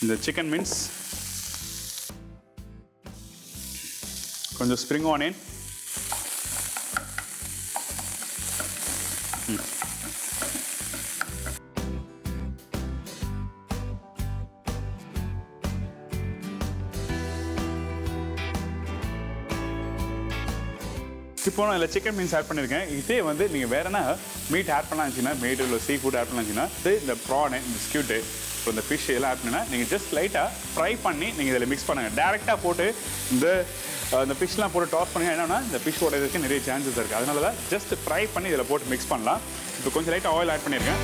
இந்த chicken means கொஞ்சம் spring onion, இப்போ நான் இதில் சிக்கன் மீன்ஸ் ஆட் பண்ணியிருக்கேன். இதே வந்து நீங்கள் வேறு என்ன மீட் ஆட் பண்ணலாம்னுச்சின்னா, மீட் இல்லை சீ ஃபுட் ஆட் பண்ணலாம்னுச்சின்னா இந்த ப்ரானு, இந்த ஸ்கியூட்டு, இப்போ இந்த ஃபிஷ் எல்லாம் ஆட் பண்ணால் நீங்கள் ஜஸ்ட் லைட்டாக ஃப்ரை பண்ணி நீங்கள் இதில் மிக்ஸ் பண்ணுங்கள். டேரெக்டாக போட்டு இந்த ஃபிஷ்லாம் போட்டு டாஸ் பண்ணி என்னன்னா இந்த ஃபிஷ் உடையதுக்கு நிறைய சான்சஸ் இருக்குது. அதனால தான் ஜஸ்ட் ஃப்ரை பண்ணி இதில் போட்டு மிக்ஸ் பண்ணலாம். இப்போ கொஞ்சம் லைட்டாக ஆயில் ஆட் பண்ணியிருக்கேன்.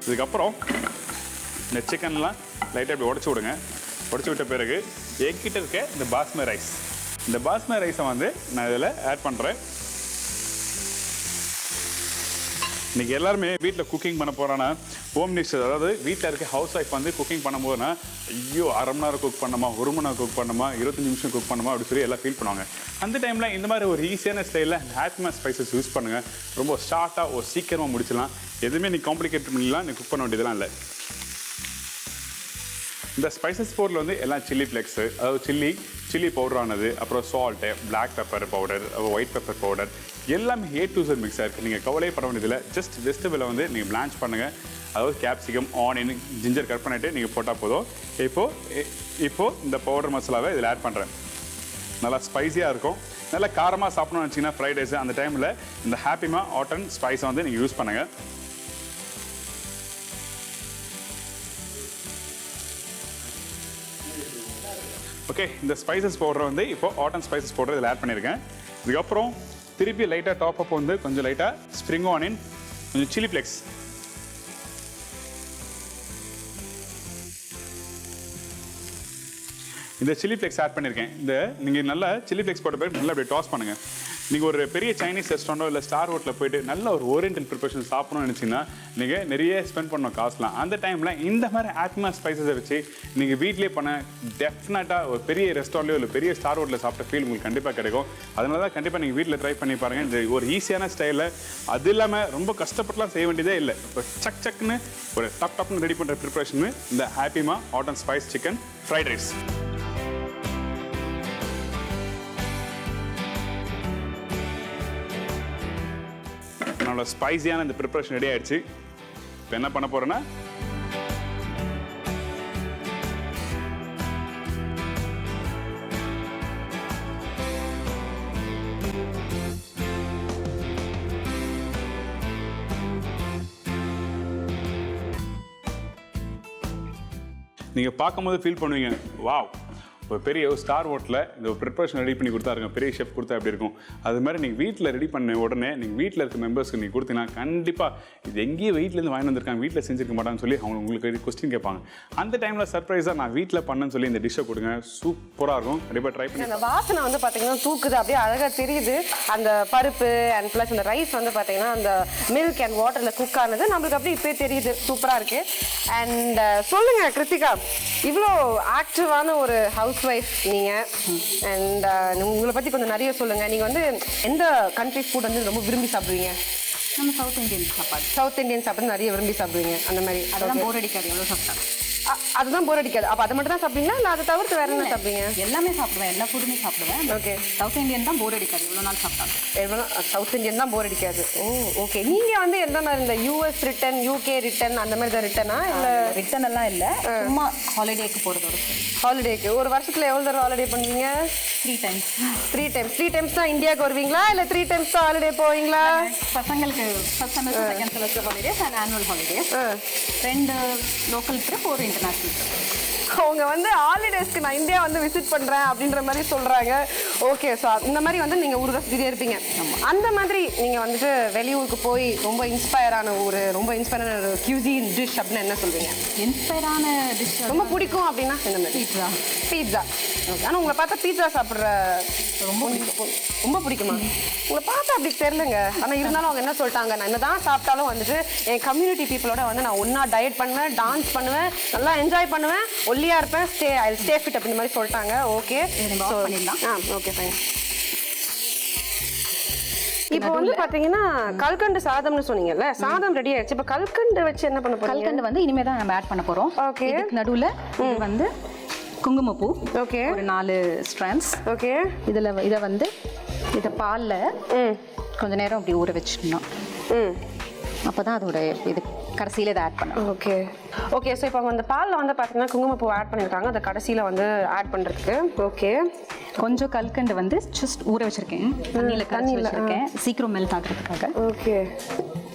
இதுக்கப்புறம் இந்த சிக்கன்லாம் லைட்டாக இப்படி உடச்சி விடுங்க. உடச்சி விட்ட பிறகு என்கிட்ட இருக்க இந்த பாஸ்மதி ரைஸ், இந்த பாஸ்மதி ரைஸை வந்து நான் இதில் ஆட் பண்ணுறேன். இன்றைக்கி எல்லாருமே வீட்டில் குக்கிங் பண்ண போகிறான்னா ஹோம் டிஷ், அதாவது வீட்டில் இருக்க ஹவுஸ் ஒய்ஃப் வந்து குக்கிங் பண்ணும்போதுனா ஐயோ 1/2 மணி நேரம் குக் பண்ணணுமா, 1 மணி நேரம் குக் பண்ணணுமா, 25 நிமிஷம் குக் பண்ணணுமா அப்படி சொல்லி எல்லாம் ஃபீல் பண்ணுவாங்க. அந்த டைமில் இந்த மாதிரி ஒரு ஈஸியான ஸ்டைலில் ஹேட்மா ஸ்பைசஸ் யூஸ் பண்ணுங்கள். ரொம்ப ஷார்ட்டாக ஒரு சீக்கிரமாக முடிச்சிடலாம். எதுவுமே நீ காம்ப்ளிகேட் பண்ணிடலாம், நீ குக் பண்ண வேண்டியதெல்லாம் இல்லை. இந்த ஸ்பைசஸ் பவுடரில் வந்து எல்லாம் சில்லி ஃப்ளெக்ஸு, அதாவது சில்லி பவுடரானது, அப்புறம் salt, black pepper powder, white pepper powder, எல்லாமே A to Z மிக்ஸாக இருக்குது. நீங்கள் கவலையே பட வேண்டியதில்லை. ஜஸ்ட் வெஜிடபிளை வந்து நீங்கள் பிளான்ச் பண்ணுங்கள். அதாவது கேப்சிகம், ஆனியன், ஜிஞ்சர் கட் பண்ணிவிட்டு நீங்கள் போட்டால் போதும். இப்போது இந்த பவுடர் மசாலாவை இதில் ஆட் பண்ணுறேன். நல்லா ஸ்பைஸியாக இருக்கும். நல்லா காரமாக சாப்பிடணும்னு வச்சிங்கன்னா ஃப்ரைட் ரைஸ் அந்த டைமில் இந்த ஹாப்பிமா ஹாட் அண்ட் ஸ்பைஸை வந்து நீங்கள் யூஸ் பண்ணுங்கள். ஓகே, இந்த ஸ்பைசஸ் பவுடரை வந்து இப்போ ஹாட் அண்ட் ஸ்பைசஸ் பவுடர் இதில் ஆட் பண்ணியிருக்கேன். இதுக்கப்புறம் திருப்பி லைட்டாக டாப் அப் வந்து கொஞ்சம் லைட்டாக ஸ்ப்ரிங் ஆனியன், கொஞ்சம் சில்லி ஃப்ளெக்ஸ், இந்த சில்லி ஃப்ளெக்ஸ் ஆட் பண்ணியிருக்கேன். நீங்கள் நல்லா சில்லி ஃப்ளெக்ஸ் போட்ட பிறகு நல்லா அப்படியே டாஸ் பண்ணுங்கள். நீங்கள் ஒரு பெரிய சைனீஸ் ரெஸ்டாரண்ட்டோ இல்லை ஸ்டார் ஹோட்டலில் போய்ட்டு நல்ல ஒரு ஓரியன்டல் ப்ரிப்பரேஷன் சாப்பிடணும்னு நினச்சிங்கன்னா நீங்கள் நிறைய ஸ்பெண்ட் பண்ணணும் காசுலாம். அந்த டைமில் இந்த மாதிரி ஆத்மா ஸ்பைசஸை வச்சு நீங்கள் வீட்டிலே பண்ண டெஃபினட்டாக ஒரு பெரிய ரெஸ்டாரண்ட்லையோ இல்லை பெரிய ஸ்டார் ஹோட்டலில் சாப்பிட்ட ஃபீல் உங்களுக்கு கண்டிப்பாக கிடைக்கும். அதனால தான் கண்டிப்பாக நீங்கள் வீட்டில் ட்ரை பண்ணி பாருங்கள். இந்த ஒரு ஈஸியான ஸ்டைலில் அது இல்லாமல் ரொம்ப கஷ்டப்பட்டுலாம் செய்ய வேண்டியதே இல்லை. இப்போ சக்குன்னு ஒரு டப்னு ரெடி பண்ணுற ப்ரிப்பரேஷன் இந்த ஹாப்பிமா hot and spice chicken fried rice. என்னோட ஸ்பைசியான இந்த ப்ரிப்பரேஷன் ரெடி ஆயிடுச்சு. இப்போ என்ன பண்ண போறேன்னா நீங்கள் பார்க்கும்போது ஃபீல் பண்ணுவீங்க, வாவ் ஒரு பெரிய ஸ்டார் ஹோட்டலில் இந்த ப்ரிப்பரேஷன் ரெடி பண்ணி கொடுத்தாருங்க, பெரிய ஷெஃப் கொடுத்தா எப்படி இருக்கும். அது மாதிரி நீங்கள் வீட்டில் ரெடி பண்ண உடனே நீங்கள் வீட்டில் இருக்க மெம்பர்ஸ்க்கு நீங்கள் கொடுத்தீங்கன்னா கண்டிப்பாக இது எங்கேயும் வீட்டிலேருந்து வாங்கி வந்திருக்காங்க, வீட்டில் செஞ்சுருக்க மாட்டான்னு சொல்லி அவங்க உங்களுக்கு கொஸ்டின் கேட்பாங்க. அந்த டைமில் சர்ப்ரைஸாக நான் வீட்டில் பண்ணேன்னு சொல்லி இந்த டிஷ்ஷை கொடுங்க, சூப்பராக இருக்கும். கண்டிப்பாக ட்ரை பண்ணி. அந்த வாசனை வந்து பார்த்தீங்கன்னா தூக்குது, அப்படியே அழகாக தெரியுது. அந்த பருப்பு அண்ட் ப்ளஸ் அந்த ரைஸ் வந்து பார்த்தீங்கன்னா அந்த மில்க் அண்ட் வாட்டரில் குக் ஆனது நம்மளுக்கு அப்படியே இப்போயே தெரியுது. சூப்பராக இருக்குது. அண்ட் சொல்லுங்கள் கிருத்திகா, இவ்வளோ ஆக்டிவான ஒரு ஹவுஸ் ஒய்ஃப் நீங்கள், அண்ட் உங்களை பற்றி கொஞ்சம் நிறைய சொல்லுங்கள். நீங்கள் வந்து எந்த கண்ட்ரி ஃபுட் வந்து ரொம்ப விரும்பி சாப்பிடுவீங்க? நம்ம சவுத் இந்தியன் சாப்பாடு. சவுத் இந்தியன் சாப்பிட்டு நிறைய விரும்பி சாப்பிடுவீங்க. அந்த மாதிரி அதெல்லாம் போர் அடிக்காது, எவ்வளோ சாப்பிட்டா அதுதான் போர் அடிக்காது. அப்போ அதை மட்டும் தான் சாப்பிடுவீங்களா இல்லை அதை தவிர்த்து வேற என்ன சாப்பிடுவீங்க? எல்லாமே சாப்பிடுவேன், எல்லா ஃபுட்டுமே சாப்பிடுவேன். ஓகே, சவுத் இந்தியன் தான் போர் அடிக்காது, எவ்வளோ நாள் சாப்பிட்டாலும். எவ்வளோ சவுத் இந்தியன் தான் போர் அடிக்காது. ஓ ஓகே. நீங்கள் வந்து எந்த மாதிரி இந்த US ரிட்டன், UK ரிட்டன் அந்த மாதிரி தான் ரிட்டனா இல்லை? ரிட்டன் எல்லாம் இல்லை, சும்மா ஹாலிடேக்கு போகிறது. ஒரு ஹாலிடேக்கு ஒரு வருஷத்தில் எவ்வளோ தடவை ஹாலிடே பண்ணுவீங்க? 3 times. 3 times தான் இந்தியாவுக்கு வருவீங்களா இல்லை 3 times தான் ஹாலிடே போவீங்களா? பசங்களுக்கு first semester second semester holidays and annual holidays. 2 local trip, ஒரு இன்டர்நேஷ்னல் ட்ரிப். அவங்க வந்து ஹாலிடேஸ்க்கு நான் இந்தியா வந்து விசிட் பண்ணுறேன் அப்படின்ற மாதிரி சொல்கிறாங்க. ஓகே, ஸோ இந்த மாதிரி வந்து நீங்கள் ஊர் சுற்றிட்டே இருப்பீங்க. அந்த மாதிரி நீங்கள் வந்துட்டு வெளியூருக்கு போய் ரொம்ப இன்ஸ்பயரான ஒரு கியூசின் டிஷ் அப்படின்னு என்ன சொல்வீங்க? இன்ஸ்பயரான டிஷ் ரொம்ப பிடிக்கும் அப்படின்னா என்ன மாதிரி? பீட்சா. ஓகே. ஆனால் உங்களை பார்த்தா பீட்சா சாப்பிட்ற ரொம்ப பிடிக்குமா? உங்களை பார்த்தா அப்படி தெரிலங்க. ஆனால் இருந்தாலும் அவங்க என்ன சொல்லிட்டாங்க, நான் என்னதான் சாப்பிட்டாலும் வந்துட்டு என் கம்யூனிட்டி பீப்புளோட வந்து நான் ஒன்றா டயட் பண்ணுவேன், டான்ஸ் பண்ணுவேன், நல்லா என்ஜாய் பண்ணுவேன், ஒல்லியாக இருப்பேன், ஸ்டே ஃபிட் அப்படின்ற மாதிரி சொல்லிட்டாங்க. ஓகே, பண்ணிடலாம். Okay fine. இப்போ வந்து பாத்தீங்கன்னா கல்கண்டு சாதம்னு சொன்னீங்கல்ல, சாதம் ரெடி ஆயிடுச்சு. இப்போ கல்கண்டு வச்சு என்ன பண்ண போறீங்க? கல்கண்டு வந்து இனிமே தான் நம்ம ஆட் பண்ண போறோம். ஓகே. இதுக்கு நடுவுல இது வந்து குங்குமப்பூ. ஓகே. ஒரு 4 ஸ்ட்ராண்ட்ஸ். ஓகே. இதை வந்து இதை பால்ல கொஞ்ச நேரம் அப்படி ஊற வச்சிடணும். அப்பதான் அதோட இது கடைசியில இதை ஆட் பண்ணணும். Okay okay. ஸோ இப்போ அந்த பாலில் வந்து பார்த்தீங்கன்னா குங்குமப்பூ ஆட் பண்ணியிருக்காங்க, அதை கடைசியில் வந்து ஆட் பண்ணுறதுக்கு. ஓகே. கொஞ்சம் கல்கண்டு வந்து ஜஸ்ட் ஊற வச்சிருக்கேன், தண்ணியில் வச்சிருக்கேன், சீக்கிரம் மெல்ட் ஆகிறதுக்காக. ஓகே.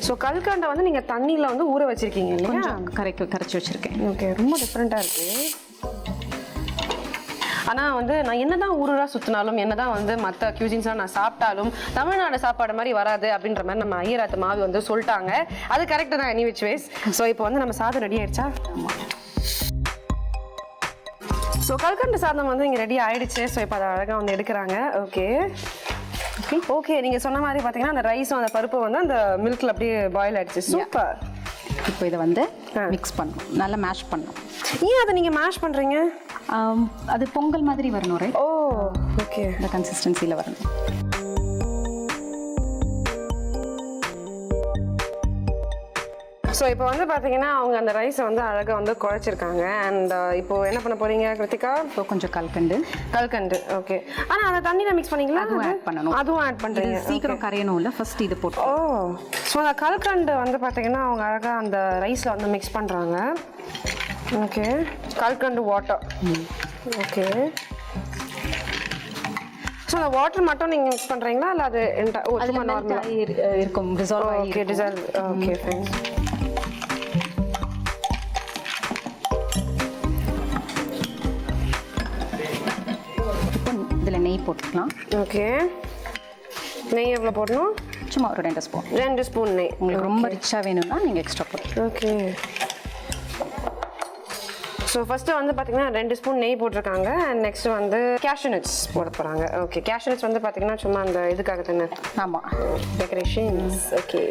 ஸோ கல்கண்டை வந்து நீங்கள் தண்ணியில் வந்து ஊற வச்சிருக்கீங்க இல்லையா? கொஞ்சம் கரைச்சி வச்சிருக்கேன். ஓகே. ரொம்ப டிஃப்ரெண்ட்டாக இருக்குது. ஆனால் வந்து நான் என்னதான் ஊரூரா சுற்றினாலும், என்னதான் வந்து மற்ற கியூசின்ஸ்லாம் நான் சாப்பிட்டாலும் தமிழ்நாடு சாப்பாடு மாதிரி வராது அப்படின்ற மாதிரி நம்ம ஐயராத்து மாவி வந்து சொல்லிட்டாங்க. அது கரெக்டு தான், எனி விச் வேஸ். ஸோ இப்போ வந்து நம்ம சாதம் ரெடி ஆயிடுச்சா? ஸோ கல்கண்டு சாதம் வந்து இங்கே ரெடி ஆயிடுச்சு. ஸோ இப்போ அதை அழகாக வந்து எடுக்கிறாங்க. Okay okay. நீங்கள் சொன்ன மாதிரி பார்த்தீங்கன்னா அந்த ரைஸும் அந்த பருப்பும் வந்து அந்த மில்கில் அப்படியே பாயில் ஆயிடுச்சு. சூப்பர். இப்போ இதை வந்து மிக்ஸ் பண்ணணும், நல்லா மேஷ் பண்ணணும். ஏன் அதை நீங்கள் மேஷ் பண்ணுறீங்க? அது பொங்கல் மாதிரி வரணும், ரைட்? ஓ ஓகே. இந்த கன்சிஸ்டன்சியில் வரணும். ஸோ இப்போ வந்து பார்த்தீங்கன்னா அவங்க அந்த ரைஸை வந்து அழகாக வந்து குழைச்சிருக்காங்க. அண்ட் இப்போ என்ன பண்ண போறீங்க கிருத்திகா? இப்போ கொஞ்சம் கல்கண்டு. ஓகே. ஆனால் அந்த தண்ணியில் மிக்ஸ் பண்ணீங்களா? அதுவும் ஆட் பண்ணணும். அதுவும் ஆட் பண்ணுறீங்க. சீக்கிரம் கரையணும்ல, ஃபர்ஸ்ட் இது போட்டு. ஓ. ஸோ அந்த கல்கண்டு வந்து பார்த்தீங்கன்னா அவங்க அழகாக அந்த ரைஸில் வந்து மிக்ஸ் பண்ணுறாங்க. ஓகே. கல்கண்டு வாட்டர். ஓகே. ஸோ அந்த வாட்டர் மட்டும் நீங்கள் மிக்ஸ் பண்ணுறீங்களா இல்லை அது சும்மா நார்மலாக இருக்கும்? Dissolve. Okay. Dissolve. Okay fine. இப்போ இதில் நெய் போட்டுக்கலாம். ஓகே. நெய் எவ்வளோ போடணும்? சும்மா ஒரு 2 ஸ்பூன். 2 ஸ்பூன் நெய். உங்களுக்கு ரொம்ப ரிச்சாக வேணும்னா நீங்கள் எக்ஸ்ட்ரா போட்டு. ஓகே. ஸோ ஃபஸ்ட்டு வந்து பார்த்தீங்கன்னா 2 ஸ்பூன் நெய் போட்டிருக்காங்க. அண்ட் நெக்ஸ்ட் வந்து கேஷ்யூ நட்ஸ் போட போகிறாங்க. ஓகே. கேஷ்யூ நட்ஸ் வந்து பார்த்தீங்கன்னா சும்மா அந்த இதுக்காக தானே? ஆமாம், டெக்கரேஷன்ஸ். ஓகே.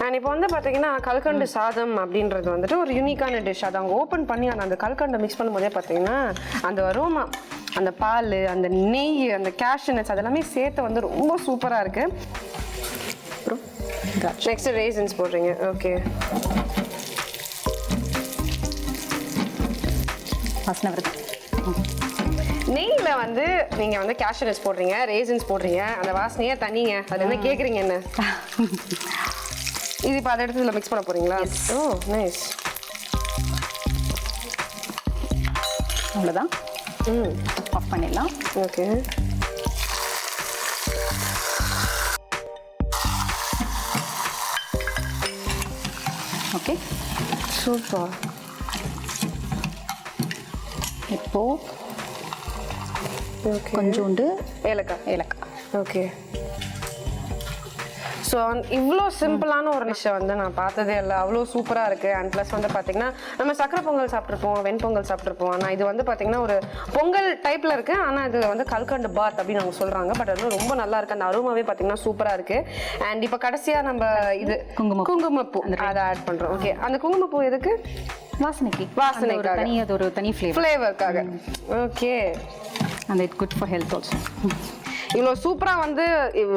அண்ட் இப்போ வந்து பார்த்தீங்கன்னா கல்கண்டு சாதம் அப்படின்றது வந்துட்டு ஒரு யூனிக்கான டிஷ். அதை அவங்க ஓப்பன் பண்ணி அந்த கல்கண்டை மிக்ஸ் பண்ணும்போதே பார்த்தீங்கன்னா அந்த அரோமா, அந்த பால், அந்த நெய், அந்த கேஷ்யூ நட்ஸ் அதெல்லாமே சேர்த்து வந்து ரொம்ப சூப்பராக இருக்குது. அப்புறம் நெக்ஸ்ட் ரேசின்ஸ் போடுறீங்க. ஓகே. வாசனை வருது. நெய்யில் வந்து நீங்கள் வந்து கேஷ்யூ நட்ஸ் போடுறீங்க, ரேசின்ஸ் போடுறீங்க, அந்த வாசனையே தனிங்க. அது என்ன கேட்குறீங்க என்ன? இது இப்போ அதை எடுத்து இதில் மிக்ஸ் பண்ண போகிறீங்களா? ஓ நைஸ். அவ்வளோதான். ஆஃப் பண்ணிடலாம். ஓகே. Okay super. இப்போ ஓகே. கொஞ்சோண்டு ஏலக்காய். ஓகே. ஸோ இவ்வளோ சிம்பிளான ஒரு டிஷ்ஷை வந்து நான் பார்த்ததே இல்லை. அவ்வளோ சூப்பராக இருக்குது. அண்ட் ப்ளஸ் வந்து பார்த்திங்கன்னா நம்ம சக்கரை பொங்கல் சாப்பிட்ருப்போம், வெண்பொங்கல் சாப்பிட்ருப்போம். ஆனால் இது வந்து பார்த்திங்கன்னா ஒரு பொங்கல் டைப்பில் இருக்குது. ஆனால் இது வந்து கல்கண்டு பாத் அப்படின்னு அவங்க சொல்கிறாங்க. பட் அது ரொம்ப நல்லா இருக்குது. அந்த அருமாவே பார்த்திங்கன்னா சூப்பராக இருக்குது. அண்ட் இப்போ கடைசியாக நம்ம இது குங்குமப்பூ அதை ஆட் பண்ணுறோம். ஓகே. அந்த குங்குமப்பூ எதுக்கு? வாசனைக்காக. அது ஒரு தனி ஃப்ளேவருக்காக. Okay. And it good for health also. இவ்வளோ சூப்பராக வந்து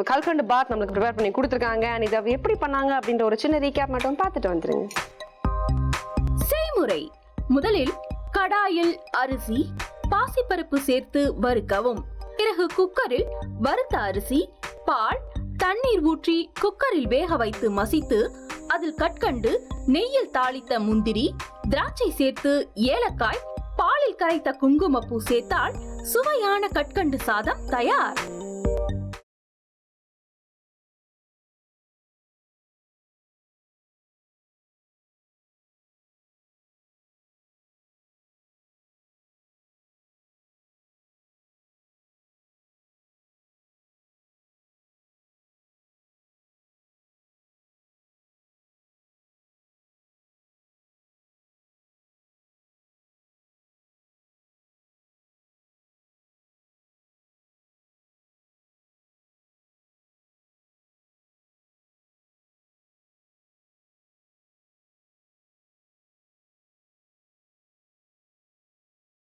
கல்கண்டு பாத் நம்மளுக்கு ப்ரிப்பேர் பண்ணி கொடுத்துருக்காங்க. அண்ட் இதை எப்படி பண்ணாங்க அப்படின்ற ஒரு சின்ன ரீகேப் மட்டும் பார்த்துட்டு வந்துருங்க. செய்முறை: முதலில் கடாயில் அரிசி, பாசிப்பருப்பு சேர்த்து வறுக்கவும். பிறகு குக்கரில் வறுத்த அரிசி, பால், தண்ணீர் ஊற்றி குக்கரில் வேக வைத்து மசித்து அதில் கற்கண்டு, நெய்யில் தாளித்த முந்திரி, திராட்சை சேர்த்து ஏலக்காய், பாலில் கரைத்த குங்குமப்பூ சேர்த்தால் சுவையான கற்கண்டு சாதம் தயார்.